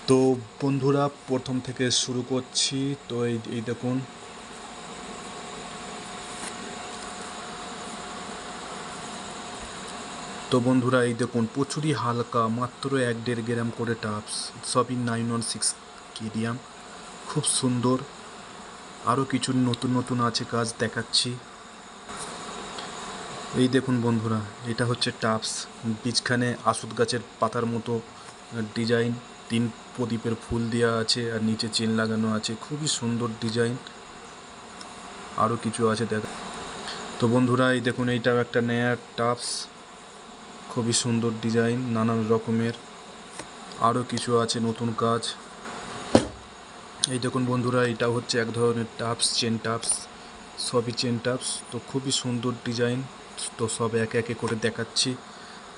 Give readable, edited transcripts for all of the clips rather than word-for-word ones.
তো বন্ধুরা প্রথম থেকে শুরু করছি। তো এই দেখুন, তো বন্ধুরা এই দেখুন প্রচুরই হালকা, মাত্র 1-1.5 গ্রাম করে টাপস, সবই 916 কেডিয়াম, খুব সুন্দর। আরও কিছু নতুন নতুন আছে কাজ দেখাচ্ছি। এই দেখুন বন্ধুরা, এটা হচ্ছে টাপস, বীজখানে আসুদ গাছের পাতার মতো ডিজাইন, 3 প্রদীপের ফুল দেওয়া আছে আর নিচে চেন লাগানো আছে, খুবই সুন্দর ডিজাইন। আরও কিছু আছে দেখা। তো বন্ধুরা এই দেখুন, এইটাও একটা নয়া টাপস, খুবই সুন্দর ডিজাইন, নানান রকমের। আরও কিছু আছে নতুন কাজ। এই দেখুন বন্ধুরা, এটা হচ্ছে এক ধরনের টাপস, চেন টাপস, সবই চেন টাপস। তো খুবই সুন্দর ডিজাইন। তো সব একে একে করে দেখাচ্ছি।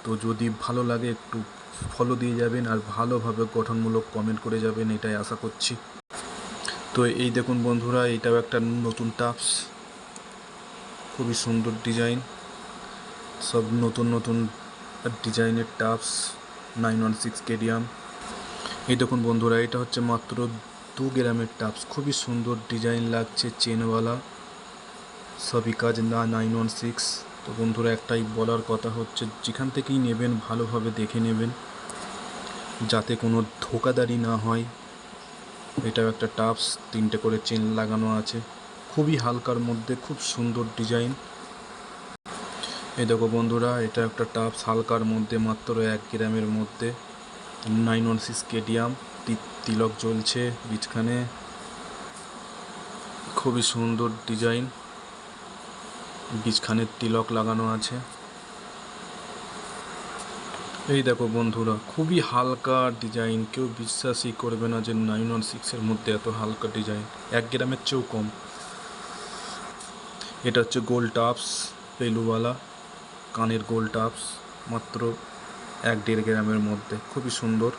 তো যদি ভালো লাগে একটু ফলো দিয়ে যাবেন আর ভালোভাবে গঠনমূলক কমেন্ট করে যাবেন, এটাই আশা করছি। তো এই দেখুন বন্ধুরা, এটাও একটা নতুন টাপস, খুবই সুন্দর ডিজাইন, সব নতুন নতুন ডিজাইনের টাপস, 916 কেডিয়াম। এই দেখুন বন্ধুরা, এটা হচ্ছে মাত্র 2 গ্রামের টাপস, খুবই সুন্দর ডিজাইন লাগছে, চেনওয়ালা, সবই কাজ না 916। তো বন্ধুরা একটাই বলার কথা হচ্ছে, যেখান থেকেই নেবেন ভালোভাবে দেখে নেবেন, যাতে কোনো ধোকাদারি না হয়। এটাও একটা টাপস, 3টে করে চেন লাগানো আছে, খুবই হালকার মধ্যে, খুব সুন্দর ডিজাইন। এই দেখো বন্ধুরা, এটা একটা টাপস হালকার মধ্যে, মাত্র 1 গ্রামের মধ্যে, 916 কেডিয়াম, তিলক জ্বলছে বীজখানে, খুবই সুন্দর ডিজাইন, বীজখানে তিলক লাগানো আছে। এই দেখো বন্ধুরা, খুবই হালকা ডিজাইন, কেউ বিশ্বাসই করবে না যে 916-এর মধ্যে এত হালকা ডিজাইন, 1 গ্রামের চেয়েও কম। এটা হচ্ছে গোল টাপস, পেলুওয়ালা কানের গোল টাপস, মাত্র 1-1.5 গ্রামের মধ্যে, খুবই সুন্দর।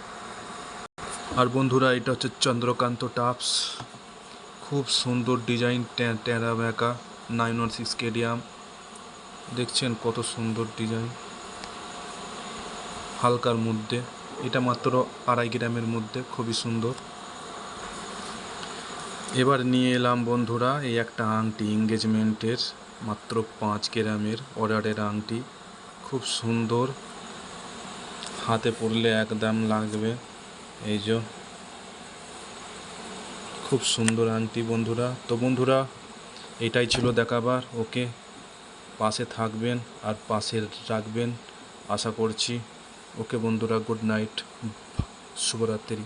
আর বন্ধুরা এটা হচ্ছে চন্দ্রকান্ত টাপস, খুব সুন্দর ডিজাইন, টেরা বেঁকা, 916 কেডিয়াম, দেখছেন কত সুন্দর ডিজাইন, হালকার মধ্যে, এটা মাত্র 2.5 গ্রামের মধ্যে, খুবই সুন্দর। এবার নিয়ে এলাম বন্ধুরা এই একটা আংটি, এঙ্গেজমেন্টের, মাত্র 5 গ্রামের অর্ডারের আংটি, খুব সুন্দর, হাতে পরলে একদম লাগবে। এই যে খুব সুন্দর আংটি বন্ধুরা। তো বন্ধুরা এটাই ছিল দেখাবার। ওকে, পাশে থাকবেন আর পাশে রাখবেন আশা করছি। ওকে বন্ধুরা, গুড নাইট, শুভরাত্রি।